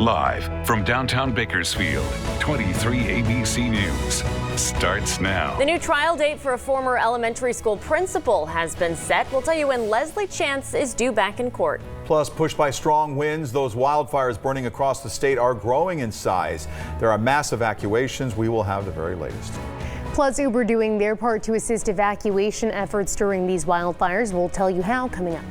Live from downtown Bakersfield, 23 ABC News starts now. The new trial date for a former elementary school principal has been set. We'll tell you when Leslie Chance is due back in court. Plus, pushed by strong winds, those wildfires burning across the state are growing in size. There are mass evacuations. We will have the very latest. Plus, Uber doing their part to assist evacuation efforts during these wildfires. We'll tell you how coming up.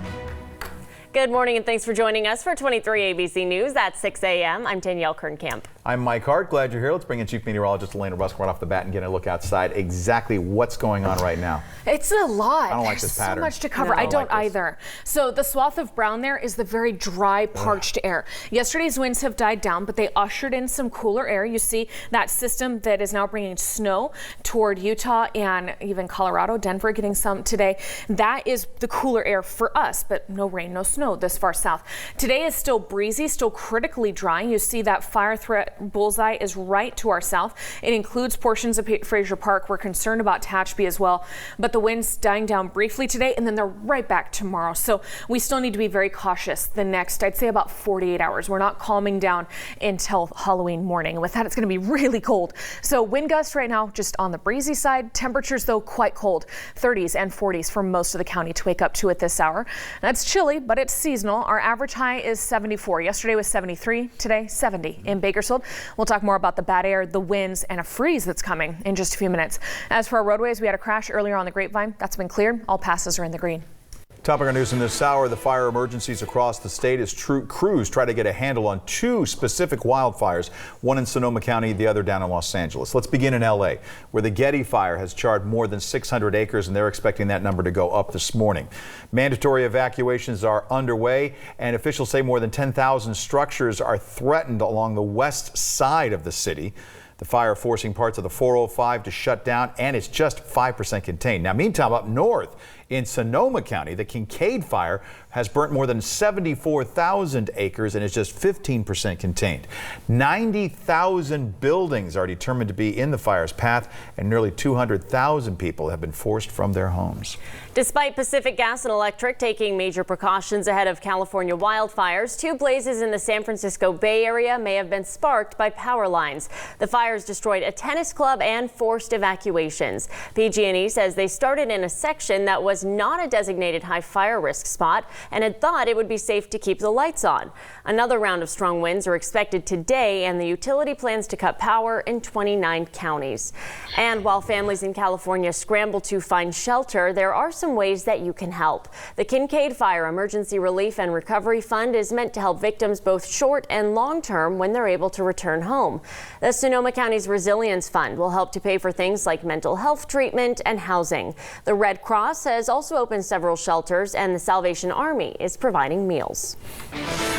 Good morning and thanks for joining us for 23 ABC News at 6 a.m. I'm Danielle Kern. I'm Mike Hart. Glad you're here. Let's bring in Chief Meteorologist Elena Rusk right off the bat and get a look outside exactly what's going on right now. It's a lot. I don't like this pattern. So much to cover. I don't either. So the swath of brown there is the very dry, parched air. Yesterday's winds have died down, but they ushered in some cooler air. You see that system that is now bringing snow toward Utah and even Colorado, Denver getting some today. That is the cooler air for us, but no rain, no snow this far south. Today is still breezy, still critically dry. You see that fire threat bullseye is right to our south. It includes portions of Fraser Park. We're concerned about Tehachapi as well, but the winds dying down briefly today and then they're right back tomorrow. So we still need to be very cautious the next, I'd say, about 48 hours. We're not calming down until Halloween morning. With that, it's going to be really cold. So wind gusts right now just on the breezy side. Temperatures, though, quite cold. 30s and 40s for most of the county to wake up to at this hour. That's chilly, but it's seasonal. Our average high is 74. Yesterday was 73. Today, 70 in Bakersfield. We'll talk more about the bad air, the winds, and a freeze that's coming in just a few minutes. As for our roadways, we had a crash earlier on the Grapevine. That's been cleared. All passes are in the green. Top of our news in this hour, the fire emergencies across the state as crews try to get a handle on two specific wildfires, one in Sonoma County, the other down in Los Angeles. Let's begin in L.A., where the Getty fire has charred more than 600 acres, and they're expecting that number to go up this morning. Mandatory evacuations are underway, and officials say more than 10,000 structures are threatened along the west side of the city. The fire forcing parts of the 405 to shut down, and it's just 5% contained. Now, meantime, up north in Sonoma County, the Kincaid fire has burnt more than 74,000 acres and is just 15% contained. 90,000 buildings are determined to be in the fire's path, and nearly 200,000 people have been forced from their homes. Despite Pacific Gas and Electric taking major precautions ahead of California wildfires, two blazes in the San Francisco Bay Area may have been sparked by power lines. The fires destroyed a tennis club and forced evacuations. PG&E says they started in a section that was not a designated high fire risk spot and had thought it would be safe to keep the lights on. Another round of strong winds are expected today, and the utility plans to cut power in 29 counties. And while families in California scramble to find shelter, there are some ways that you can help. The Kincaid Fire Emergency Relief and Recovery Fund is meant to help victims both short and long term when they're able to return home. The Sonoma County's Resilience Fund will help to pay for things like mental health treatment and housing. The Red Cross has also opened several shelters, and the Salvation Army is providing meals.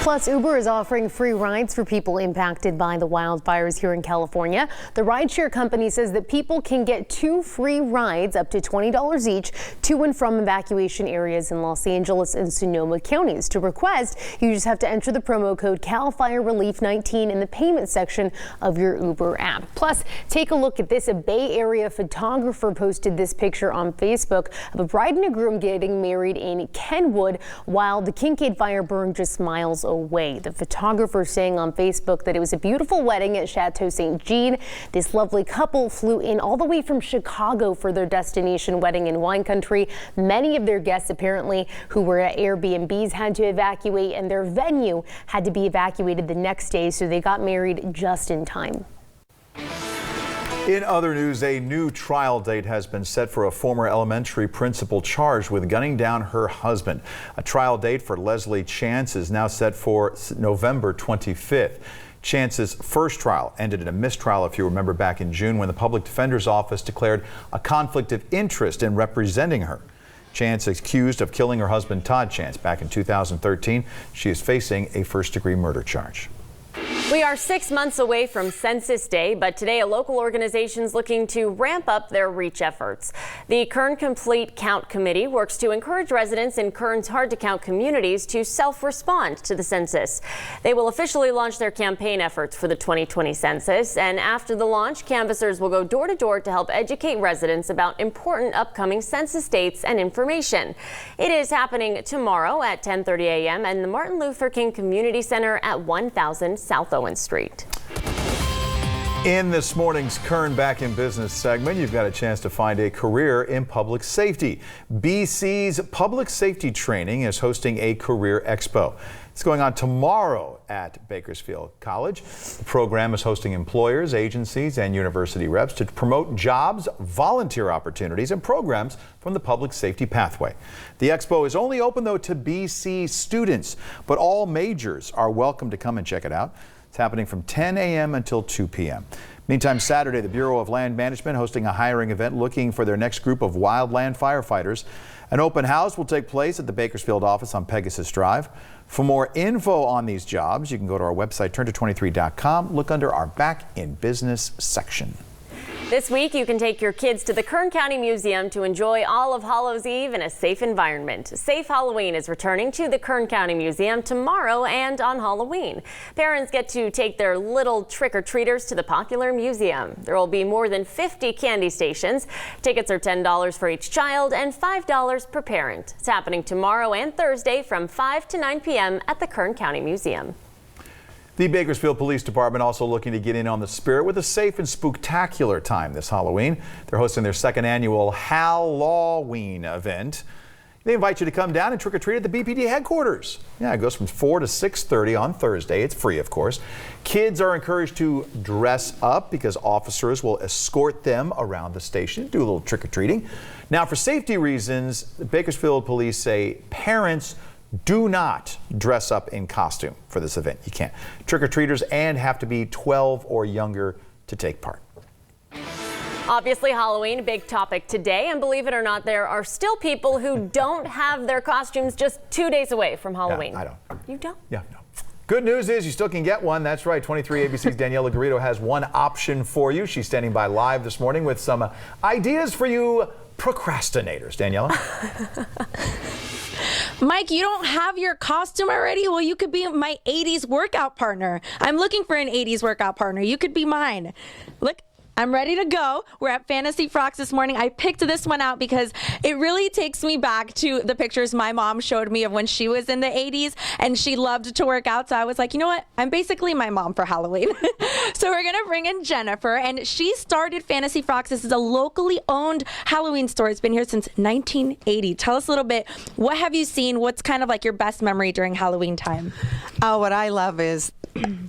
Plus, Uber is offering free rides for people impacted by the wildfires here in California. The rideshare company says that people can get 2 free rides up to $20 each to and from evacuation areas in Los Angeles and Sonoma counties. To request, you just have to enter the promo code CALFIRERELIEF19 in the payment section of your Uber app. Plus, take a look at this. A Bay Area photographer posted this picture on Facebook of a bride and a groom getting married in Kenwood while the Kincaid fire burned just miles away. The photographer saying on Facebook that it was a beautiful wedding at Chateau St. Jean. This lovely couple flew in all the way from Chicago for their destination wedding in wine country. Many of their guests apparently who were at Airbnbs had to evacuate, and their venue had to be evacuated the next day, so they got married just in time. In other news, a new trial date has been set for a former elementary principal charged with gunning down her husband. A trial date for Leslie Chance is now set for November 25th. Chance's first trial ended in a mistrial, if you remember, back in June when the public defender's office declared a conflict of interest in representing her. Chance accused of killing her husband Todd Chance back in 2013. She is facing a first-degree murder charge. We are 6 months away from Census Day, but today a local organization is looking to ramp up their reach efforts. The Kern Complete Count Committee works to encourage residents in Kern's hard-to-count communities to self-respond to the census. They will officially launch their campaign efforts for the 2020 census, and after the launch, canvassers will go door to door to help educate residents about important upcoming census dates and information. It is happening tomorrow at 10:30 a.m. in the Martin Luther King Community Center at 1000 South Oak. Bowen Street. In this morning's Kern Back in Business segment, you've got a chance to find a career in public safety. BC's Public Safety Training is hosting a career expo. It's going on tomorrow at Bakersfield College. The program is hosting employers, agencies, and university reps to promote jobs, volunteer opportunities, and programs from the public safety pathway. The expo is only open, though, to BC students, but all majors are welcome to come and check it out. It's happening from 10 a.m. until 2 p.m. Meantime, Saturday, the Bureau of Land Management hosting a hiring event looking for their next group of wildland firefighters. An open house will take place at the Bakersfield office on Pegasus Drive. For more info on these jobs, you can go to our website, turnto23.com. Look under our Back in Business section. This week, you can take your kids to the Kern County Museum to enjoy All of Hallows Eve in a safe environment. Safe Halloween is returning to the Kern County Museum tomorrow and on Halloween. Parents get to take their little trick-or-treaters to the popular museum. There will be more than 50 candy stations. Tickets are $10 for each child and $5 per parent. It's happening tomorrow and Thursday from 5 to 9 p.m. at the Kern County Museum. The Bakersfield Police Department also looking to get in on the spirit with a safe and spooktacular time this Halloween. They're hosting their second annual Halloween event. They invite you to come down and trick-or-treat at the BPD headquarters. Yeah, it goes from 4 to 6:30 on Thursday. It's free, of course. Kids are encouraged to dress up because officers will escort them around the station, do a little trick-or-treating. Now, for safety reasons, the Bakersfield Police say parents do not dress up in costume for this event. You can't. Trick-or-treaters and have to be 12 or younger to take part. Obviously, Halloween, a big topic today, and believe it or not, there are still people who don't have their costumes just 2 days away from Halloween. Yeah, I don't. You don't? Yeah, no. Good news is you still can get one. That's right. 23 ABC's Daniela Garrido has one option for you. She's standing by live this morning with some ideas for you procrastinators. Daniela? Mike, you don't have your costume already? Well, you could be my 80s workout partner. I'm looking for an 80s workout partner. You could be mine. Look, I'm ready to go. We're at Fantasy Frocks this morning. I picked this one out because it really takes me back to the pictures my mom showed me of when she was in the 80s and she loved to work out. So I was like, you know what? I'm basically my mom for Halloween. So we're going to bring in Jennifer, and she started Fantasy Frocks. This is a locally owned Halloween store. It's been here since 1980. Tell us a little bit. What have you seen? What's kind of like your best memory during Halloween time? Oh, what I love is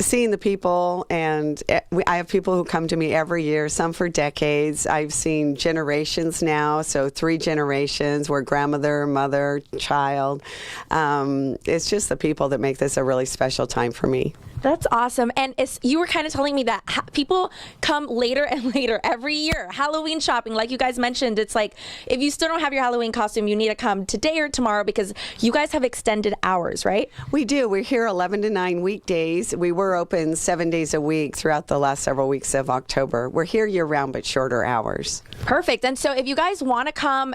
seeing the people, and I have people who come to me every year, some for decades. I've seen generations now, so 3 generations. We're grandmother, mother, child. It's just the people that make this a really special time for me. That's awesome. And you were kind of telling me that people come later and later every year. Halloween shopping, like you guys mentioned, it's like if you still don't have your Halloween costume, you need to come today or tomorrow because you guys have extended hours, right? We do. We're here 11 to 9 weekdays. We were open 7 days a week throughout the last several weeks of October. We're here year-round, but shorter hours. Perfect. And so if you guys want to come,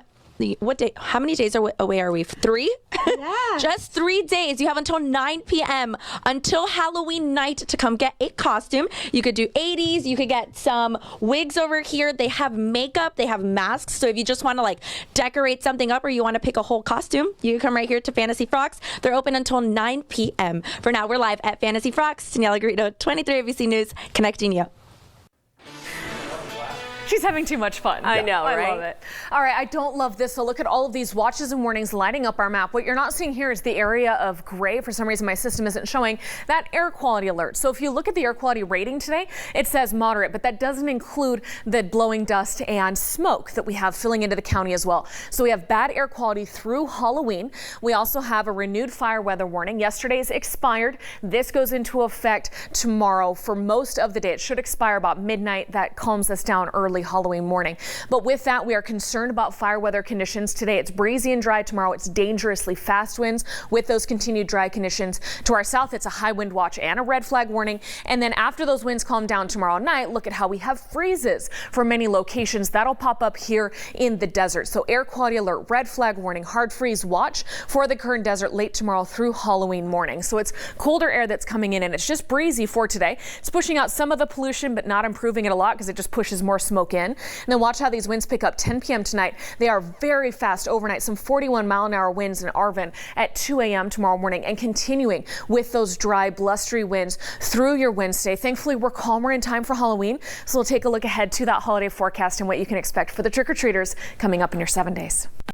what day? How many days away are we? 3? Yeah. Just 3 days. You have until 9 p.m. until Halloween night to come get a costume. You could do 80s. You could get some wigs over here. They have makeup. They have masks. So if you just want to like decorate something up or you want to pick a whole costume, you can come right here to Fantasy Frocks. They're open until 9 p.m. For now, we're live at Fantasy Frocks. Daniela Garrido, 23 ABC News, connecting you. She's having too much fun. I know, right? I love it. All right, I don't love this. So look at all of these watches and warnings lighting up our map. What you're not seeing here is the area of gray. For some reason, my system isn't showing that air quality alert. So if you look at the air quality rating today, it says moderate, but that doesn't include the blowing dust and smoke that we have filling into the county as well. So we have bad air quality through Halloween. We also have a renewed fire weather warning. Yesterday's expired. This goes into effect tomorrow for most of the day. It should expire about midnight. That calms us down early Halloween morning. But with that, we are concerned about fire weather conditions today. It's breezy and dry tomorrow. It's dangerously fast winds with those continued dry conditions. To our south, it's a high wind watch and a red flag warning. And then after those winds calm down tomorrow night, look at how we have freezes for many locations. That'll pop up here in the desert. So air quality alert, red flag warning, hard freeze watch for the Kern Desert late tomorrow through Halloween morning. So it's colder air that's coming in, and it's just breezy for today. It's pushing out some of the pollution, but not improving it a lot because it just pushes more smoke soak in. And then watch how these winds pick up 10 p.m. tonight. They are very fast overnight, some 41-mile-an-hour winds in Arvin at 2 a.m. tomorrow morning, and continuing with those dry, blustery winds through your Wednesday. Thankfully, we're calmer in time for Halloween, so we'll take a look ahead to that holiday forecast and what you can expect for the trick-or-treaters coming up in your 7 days.